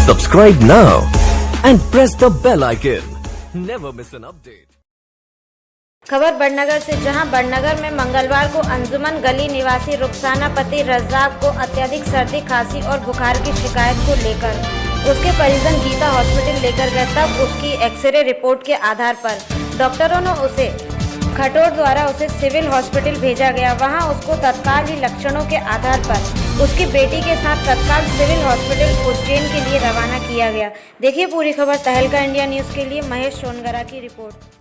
Subscribe now and press the bell icon. Never miss an update. खबर बड़नगर से, जहां बड़नगर में मंगलवार को अंजुमन गली निवासी रुखसाना पति रज्जाक को अत्यधिक सर्दी, खांसी और बुखार की शिकायत को लेकर उसके परिजन गीता हॉस्पिटल लेकर गए। तब उसकी एक्सरे रिपोर्ट के आधार पर डॉक्टरों ने उसे खटोर द्वारा उसे सिविल हॉस्पिटल भेजा गया। वहां उसको तत्काल ही लक्षणों के आधार पर उसकी बेटी के साथ तत्काल सिविल हॉस्पिटल उज्जैन के लिए रवाना किया गया। देखिए पूरी खबर तहलका इंडिया न्यूज़ के लिए महेश सोनगरा की रिपोर्ट।